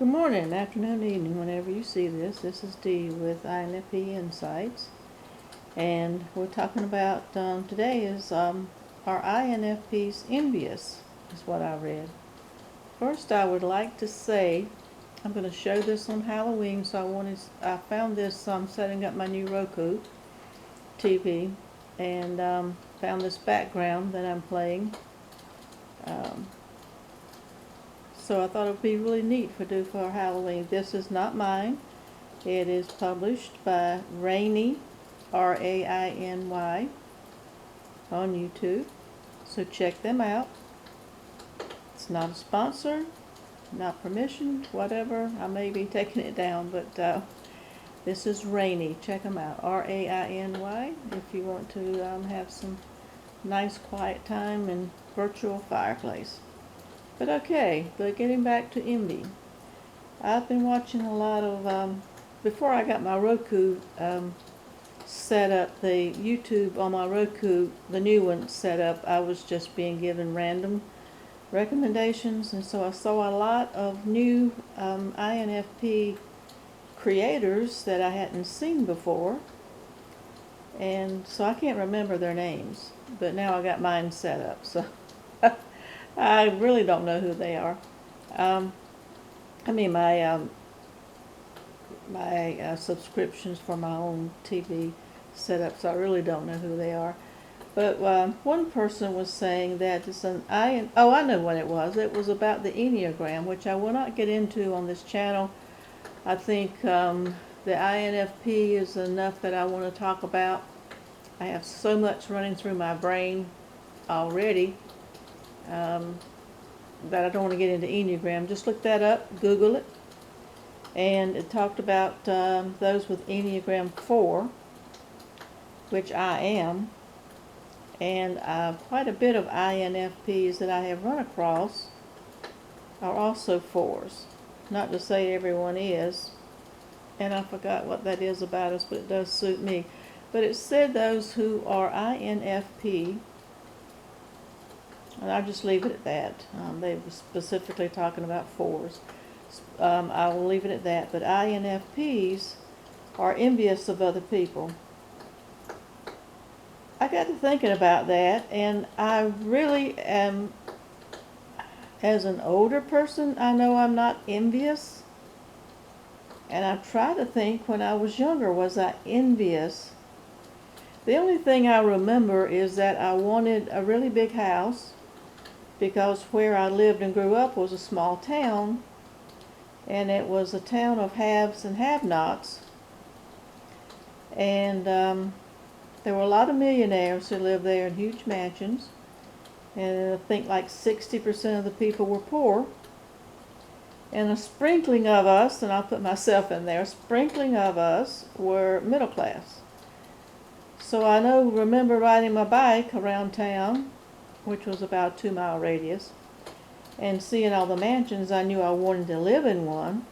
Good morning, afternoon, evening, whenever you see this. This is Dee with INFP Insights. And we're talking about, today is, are INFPs envious, is what I read. First, I would like to say, I'm going to show this on Halloween, so I found this, setting up my new Roku TV, and found this background that I'm playing. So I thought it would be really neat for Halloween. This is not mine. It is published by Rainy, Rainy, on YouTube. So check them out. It's not a sponsor, not permission, whatever. I may be taking it down, but this is Rainy. Check them out. Rainy, if you want to have some nice quiet time and virtual fireplace. But getting back to envy. I've been watching a lot of, before I got my Roku set up, the YouTube on my Roku, the new one set up, I was just being given random recommendations, and so I saw a lot of new INFP creators that I hadn't seen before, and so I can't remember their names, but now I got mine set up, so I really don't know who they are. My subscriptions for my own TV setup, so I really don't know who they are. But one person was saying that it's I know what it was. It was about the Enneagram, which I will not get into on this channel. I think the INFP is enough that I want to talk about. I have so much running through my brain already that I don't want to get into Enneagram. Just look that up, Google it. And it talked about those with Enneagram 4, which I am. And quite a bit of INFPs that I have run across are also 4s. Not to say everyone is. And I forgot what that is about us, but it does suit me. But it said those who are INFP, and I'll just leave it at that. They were specifically talking about 4s. I will leave it at that. But INFPs are envious of other people. I got to thinking about that, and I really am, as an older person, I know I'm not envious. And I try to think, when I was younger, was I envious? The only thing I remember is that I wanted a really big house, because where I lived and grew up was a small town, and it was a town of haves and have-nots, and there were a lot of millionaires who lived there in huge mansions, and I think like 60% of the people were poor, and a sprinkling of us, and I'll put myself in there, a sprinkling of us were middle class. So I remember riding my bike around town, which was about a 2-mile radius, and seeing all the mansions. I knew I wanted to live in one.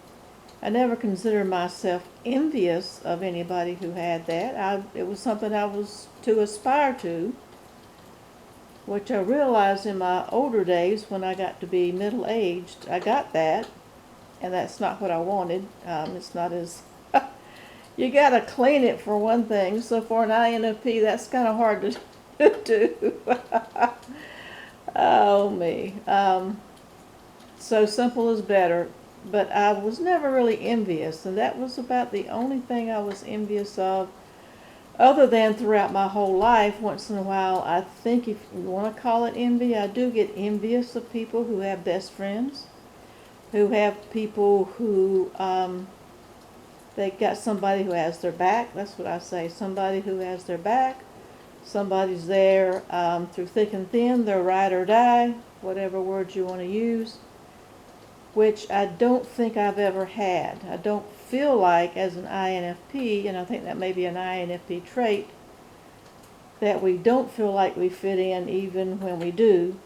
I never considered myself envious of anybody who had that. It was something I was to aspire to, which I realized in my older days when I got to be middle-aged. I got that, and that's not what I wanted. It's not as... You got to clean it, for one thing. So for an INFP, that's kind of hard to do. Oh, me. So simple is better. But I was never really envious, and that was about the only thing I was envious of, other than throughout my whole life. Once in a while, I think, if you want to call it envy, I do get envious of people who have best friends, who have people who, they got somebody who has their back. That's what I say, somebody who has their back. Somebody's there through thick and thin. They're ride or die, whatever words you want to use, which I don't think I've ever had. I don't feel like, as an INFP, and I think that may be an INFP trait, that we don't feel like we fit in even when we do.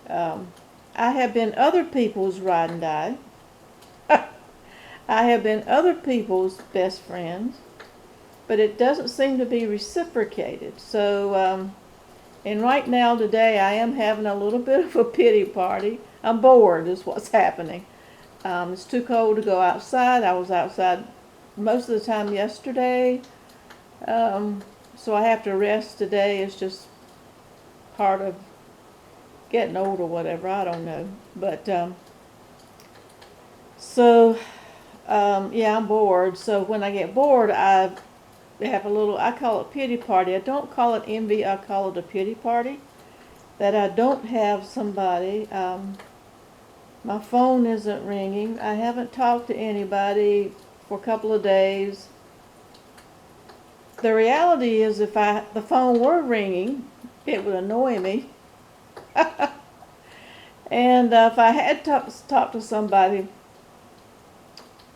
I have been other people's ride and die. I have been other people's best friends, but it doesn't seem to be reciprocated. So, and right now, today, I am having a little bit of a pity party. I'm bored is what's happening. It's too cold to go outside. I was outside most of the time yesterday. So I have to rest today. It's just part of getting old or whatever. I don't know. But, yeah, I'm bored. So when I get bored, I have a little, I call it pity party. I don't call it envy. I call it a pity party. That I don't have somebody. My phone isn't ringing. I haven't talked to anybody for a couple of days. The reality is if the phone were ringing, it would annoy me. And if I had talked to somebody,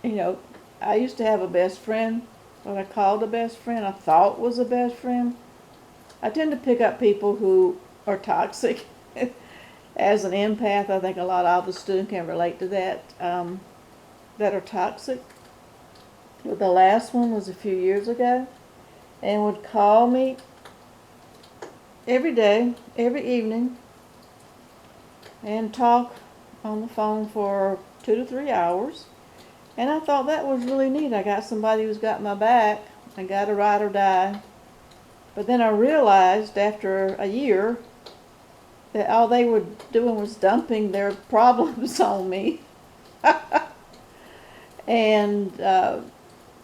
I used to have a best friend, what I called a best friend, I thought was a best friend. I tend to pick up people who are toxic. As an empath, I think a lot of us students can relate to that, that are toxic. But the last one was a few years ago, and would call me every day, every evening, and talk on the phone for 2 to 3 hours. And I thought that was really neat. I got somebody who's got my back. I got a ride or die. But then I realized after a year that all they were doing was dumping their problems on me. And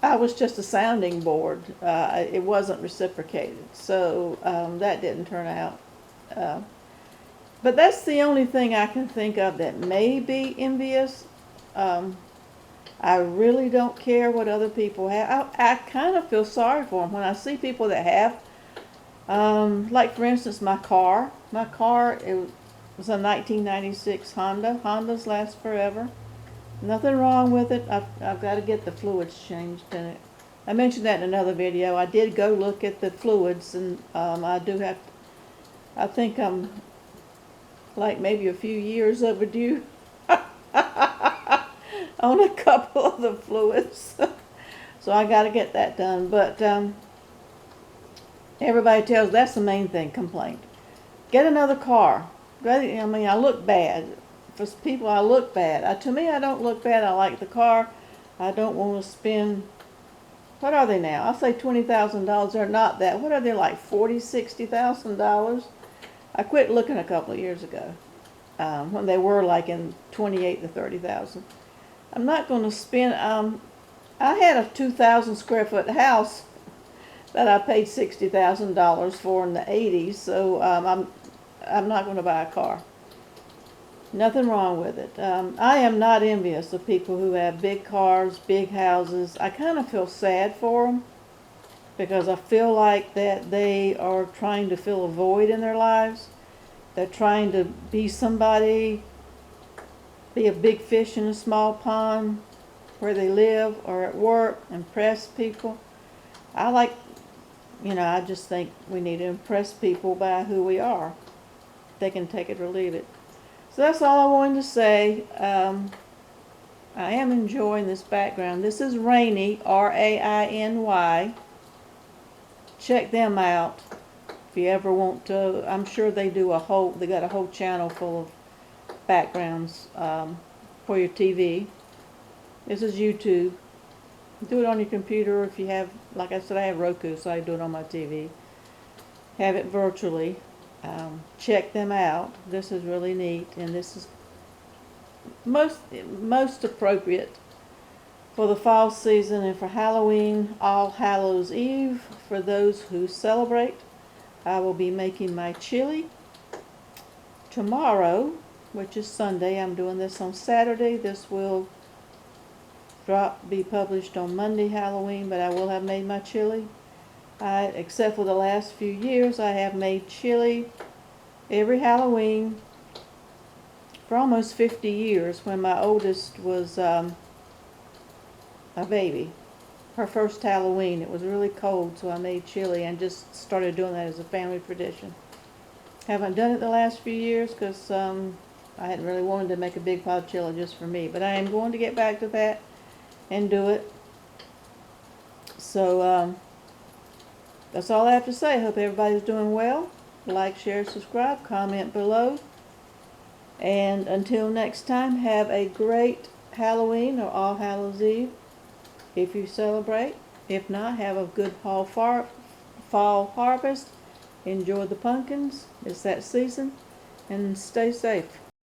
I was just a sounding board. It wasn't reciprocated. So that didn't turn out. But that's the only thing I can think of that may be envious. I really don't care what other people have. I kind of feel sorry for them when I see people that have. Like for instance, my car. My car, it was a 1996 Honda. Hondas last forever. Nothing wrong with it. I've got to get the fluids changed in it. I mentioned that in another video. I did go look at the fluids, and I do have. I think I'm like maybe a few years overdue on a couple of the fluids. So I got to get that done. But everybody tells that's the main thing, complaint. Get another car. I mean, I look bad. For people, I look bad. To me, I don't look bad. I like the car. I don't want to spend, what are they now? I'll say $20,000. They're not that. What are they, like $40,000, $60,000? I quit looking a couple of years ago when they were like in 28 to 30,000. I'm not going to spend. I had a 2,000 square foot house that I paid $60,000 for in the 80s. So I'm not going to buy a car. Nothing wrong with it. I am not envious of people who have big cars, big houses. I kind of feel sad for them because I feel like that they are trying to fill a void in their lives. They're trying to be somebody, be a big fish in a small pond where they live or at work, impress people. I just think we need to impress people by who we are. They can take it or leave it. So that's all I wanted to say. I am enjoying this background. This is Rainy, R-A-I-N-Y. Check them out if you ever want to. I'm sure they got a whole channel full of backgrounds for your TV. This is YouTube. Do it on your computer if you have, like I said, I have Roku, so I do it on my TV. Have it virtually. Check them out. This is really neat, and this is most appropriate for the fall season and for Halloween, All Hallows Eve. For those who celebrate, I will be making my chili tomorrow, which is Sunday. I'm doing this on Saturday. This will be published on Monday, Halloween, but I will have made my chili. Except for the last few years, I have made chili every Halloween for almost 50 years. When my oldest was a baby, her first Halloween, it was really cold, so I made chili and just started doing that as a family tradition. Haven't done it the last few years because I hadn't really wanted to make a big pot of chili just for me, but I am going to get back to that and do it. So that's all I have to say. Hope everybody's doing well. Like, share, subscribe, comment below. And until next time, have a great Halloween or All Hallows Eve if you celebrate. If not, have a good fall harvest. Enjoy the pumpkins. It's that season. And stay safe.